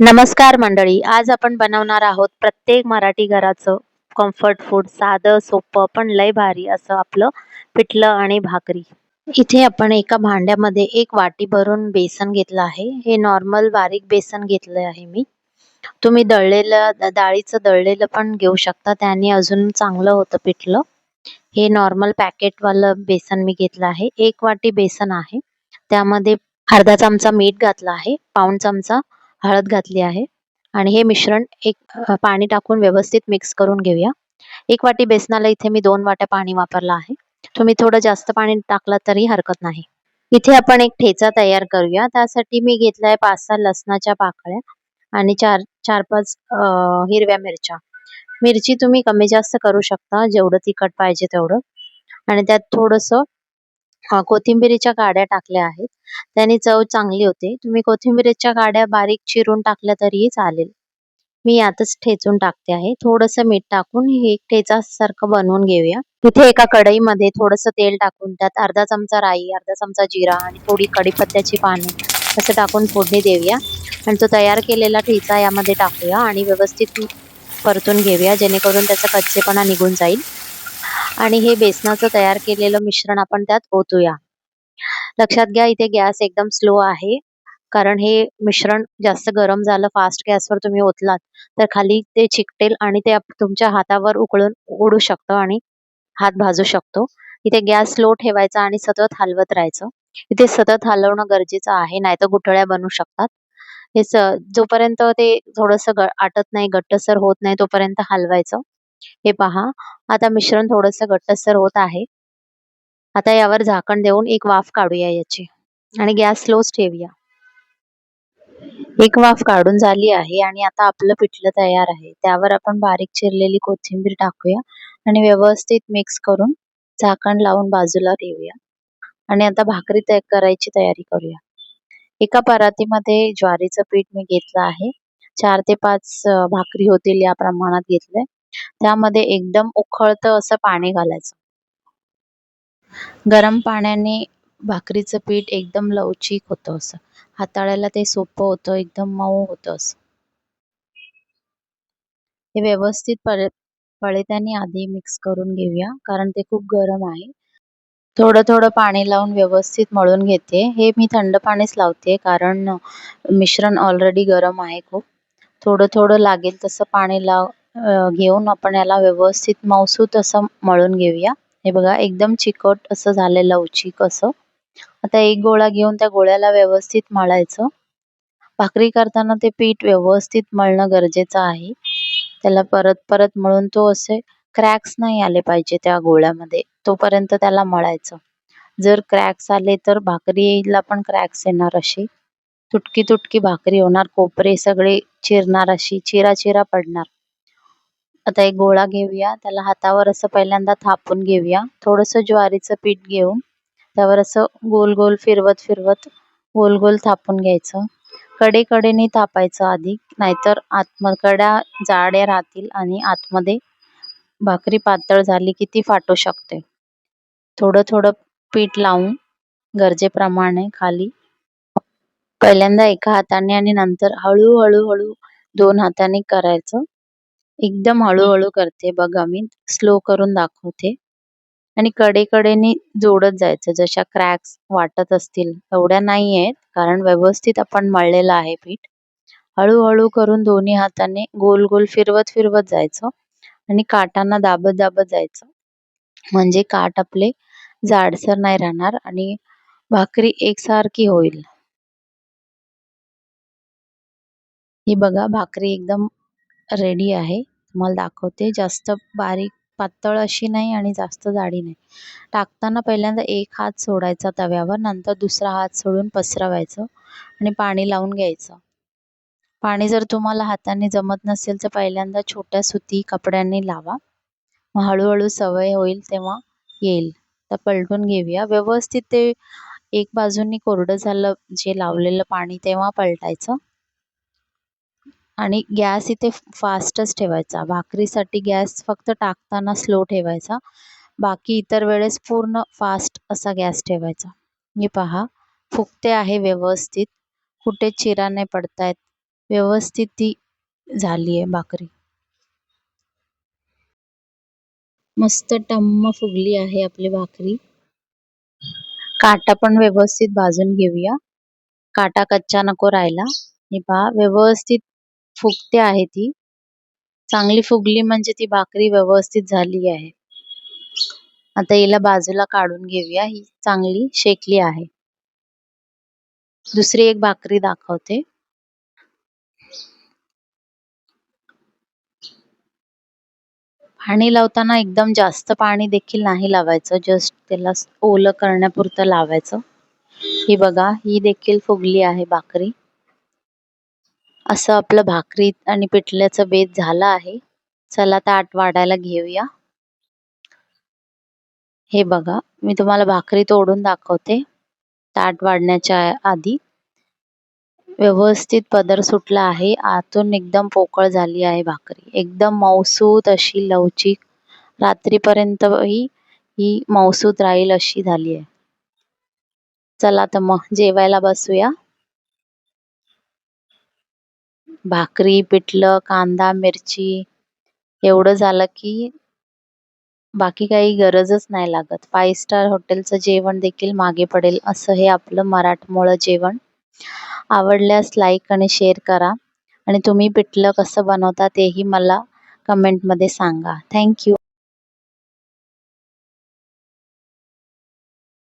नमस्कार मंडळी, आज आपण बनवणार आहोत प्रत्येक मराठी घराचं कम्फर्ट फूड, साधं सोपं पण लय भारी असं आपलं पिठलं आणि भाकरी. इथे आपण एका भांड्यामध्ये एक वाटी भरून बेसन घेतलं आहे. हे नॉर्मल बारीक बेसन घेतलं आहे मी. तुम्ही दळलेलं डाळीचं दळलेलं पण घेऊ शकता, त्याने अजून चांगलं होतं पिठलं. हे नॉर्मल पॅकेटवालं बेसन मी घेतलं आहे. एक वाटी बेसन आहे, त्यामध्ये अर्धा चमचा मीठ घातलं आहे, पाऊण चमचा हळद घातली आहे आणि हे मिश्रण पाणी टाकून व्यवस्थित मिक्स करून घेऊया. एक वाटी बेसनाला इथे मी 2 वाट्या पाणी वापरलं आहे. तुम्ही थोडं जास्त पाणी टाकलं तरी हरकत नाही. इथे आपण एक ठेचा तयार करूया. त्यासाठी मी घेतलाय 5-6 लसणाच्या पाकळ्या आणि 4-5 हिरव्या मिरच्या. मिरची तुम्ही कमी जास्त करू शकता, जेवढं तिखट पाहिजे तेवढं. आणि त्यात थोडंसं कोथिंबिरीच्या काड्या टाकल्या आहेत. त्याने चव चांगली होते. तुम्ही कोथिंबिरीच्या काड्या बारीक चिरून टाकल्या तरीही चालेल. मी यातच ठेचून टाकते आहे. थोडंसं मीठ टाकून हे ठेचासारखं बनवून घेऊया. तिथे एका कढईमध्ये थोडंसं तेल टाकून त्यात अर्धा चमचा राई, अर्धा चमचा जिरा आणि थोडी कढीपत्त्याची पाने असं टाकून फोडणी देऊया आणि तो तयार केलेला ठेचा यामध्ये टाकूया आणि व्यवस्थित परतून घेऊया, जेणेकरून त्याचा कच्चेपणा निघून जाईल. आणि हे बेसनाचं तयार केलेलं मिश्रण आपण त्यात ओतूया. लक्षात घ्या, इथे गॅस एकदम स्लो आहे, कारण हे मिश्रण जास्त गरम झालं, फास्ट गॅसवर तुम्ही ओतलात तर खाली ते चिकटेल आणि ते तुमच्या हातावर उडू शकतं आणि हात भाजू शकतो. इथे गॅस स्लो ठेवायचा आणि सतत हलवत राहायचं. इथे सतत हलवणं गरजेचं आहे, नाहीतर गुठळ्या बनू शकतात. हे जोपर्यंत ते थोडंसं आटत नाही, घट्टसर होत नाही तोपर्यंत हलवायचं. हे पहा, आता मिश्रण थोडंसं घट्टसर होत आहे. आता यावर झाकण देऊन एक वाफ काढूया याची आणि गॅस स्लोच ठेवूया. एक वाफ काढून झाली आहे आणि आता आपलं पिठलं तयार आहे. त्यावर आपण बारीक चिरलेली कोथिंबीर टाकूया आणि व्यवस्थित मिक्स करून झाकण लावून बाजूला ठेवूया. आणि आता भाकरी करायची तयारी करूया. एका परातीमध्ये ज्वारीचं पीठ मी घेतलं आहे. 4 ते 5 भाकरी होतील या प्रमाणात घेतलंय. त्यामध्ये एकदम उकळतं असं पाणी घालायचं. गरम पाण्याने भाकरीचं पीठ एकदम लवचिक होतं असं. हाताळायला ते सोपं होतं, एकदम मऊ होतं असं. हे व्यवस्थित पळीत्याने आधी मिक्स करून घेऊया, कारण ते खूप गरम आहे. थोडं थोडं पाणी लावून व्यवस्थित मळून घेते. हे मी थंड पाणीच लावते, कारण मिश्रण ऑलरेडी गरम आहे खूप. थोडं थोडं लागेल तसं पाणी घेऊन आपण याला व्यवस्थित मऊसूत असं मळून घेऊया. हे बघा, एकदम चिकट असं झालं, लवचिक असं. आता एक गोळा घेऊन त्या गोळ्याला व्यवस्थित मळायचं. भाकरी करताना ते पीठ व्यवस्थित मळणं गरजेचं आहे. त्याला परत परत मळून तो असे क्रॅक्स नाही आले पाहिजे त्या गोळ्यामध्ये, तोपर्यंत त्याला मळायचं. जर क्रॅक्स आले तर भाकरीला पण क्रॅक्स येणार, अशी तुटकी तुटकी भाकरी होणार, कोपरे सगळे चिरणार, अशी चिरा चिरा पडणार. आता एक गोळा घेऊया, त्याला हातावर असं पहिल्यांदा थापून घेऊया. थोडंसं ज्वारीचं पीठ घेऊन त्यावर असं गोल गोल फिरवत फिरवत गोल गोल थापून घ्यायचं. कडेकडेने थापायचं आधी, नाहीतर कड्या जाड्या राहतील आणि आतमध्ये भाकरी पातळ झाली की ती फाटू शकते. थोडं थोडं पीठ लावून गरजेप्रमाणे खाली पहिल्यांदा एका हाताने आणि नंतर हळू हळू 2 हाताने करायचं. एकदम हळूहळू करते बघा, मी स्लो करून दाखवते. आणि कडेकडेने जोडत जायचं. जशा क्रॅक्स वाटत असतील एवढ्या नाही आहेत, कारण व्यवस्थित आपण मळलेलं आहे पीठ. हळूहळू करून दोन्ही हाताने गोल गोल फिरवत फिरवत जायचं आणि काठांना दाबत दाबत जायचं, म्हणजे काठ आपले जाडसर नाही राहणार आणि भाकरी एकसारखी होईल. ही बघा, भाकरी एकदम रेडी आहे. तुम्हाला दाखवते. जास्त बारीक पातळ अशी नाही आणि जास्त जाडी नाही. टाकताना पहिल्यांदा एक हात सोडायचा तव्यावर, नंतर दुसरा हात सोडून पसरवायचं आणि पाणी लावून घ्यायचं. पाणी जर तुम्हाला हाताने जमत नसेल तर पहिल्यांदा छोट्या सुती कपड्यांनी लावा. मग हळूहळू सवय होईल तेव्हा येईल. तर पलटून घेऊया. व्यवस्थित ते एक बाजूनी कोरडं झालं जे लावलेलं पाणी, तेव्हा पलटायचं. आणि गॅस इथे फास्टच ठेवायचा. भाकरीसाठी गॅस फक्त टाकताना स्लो ठेवायचा, बाकी इतर वेळेस पूर्ण फास्ट असा गॅस ठेवायचा. हे पहा, फुगते आहे व्यवस्थित, कुठे चिरा नाही पडतायत. व्यवस्थित ती झाली आहे भाकरी. मस्त टम्म फुगली आहे आपली भाकरी. काटा पण व्यवस्थित भाजून घेऊया. काटा कच्चा नको राहायला. हे पहा व्यवस्थित फुगते आहे ती. चांगली फुगली म्हणजे ती भाकरी व्यवस्थित झाली आहे. आता हिला बाजूला काढून घेऊया. ही चांगली शेकली आहे. दुसरी एक भाकरी दाखवते. पाणी लावताना एकदम जास्त पाणी देखील नाही लावायचं. जस्ट त्याला ओलं करण्यापुरतं लावायचं. ही बघा, ही देखील फुगली आहे भाकरी. असं आपलं भाकरी आणि पिठल्याचं बेत झालं आहे. चला ताट वाढायला घेऊया. हे बघा, मी तुम्हाला भाकरी तोडून दाखवते. ताट वाढण्याच्या आधी व्यवस्थित पदर सुटला आहे. आतून एकदम पोकळ झाली आहे भाकरी. एकदम मऊसूत अशी लवचिक. रात्रीपर्यंत ही मऊसूत राहील अशी झाली आहे. चला तर मग जेवायला बसूया. भाकरी, पिठलं, कांदा, मिरची एवढं झालं की बाकी काही गरजच नाही लागत. 5 स्टार हॉटेलचं जेवण देखील मागे पडेल असं हे आपलं मराठमोळं जेवण. आवडल्यास लाईक आणि शेअर करा आणि तुम्ही पिठलं कसं बनवता तेही मला कमेंटमध्ये सांगा. Thank you.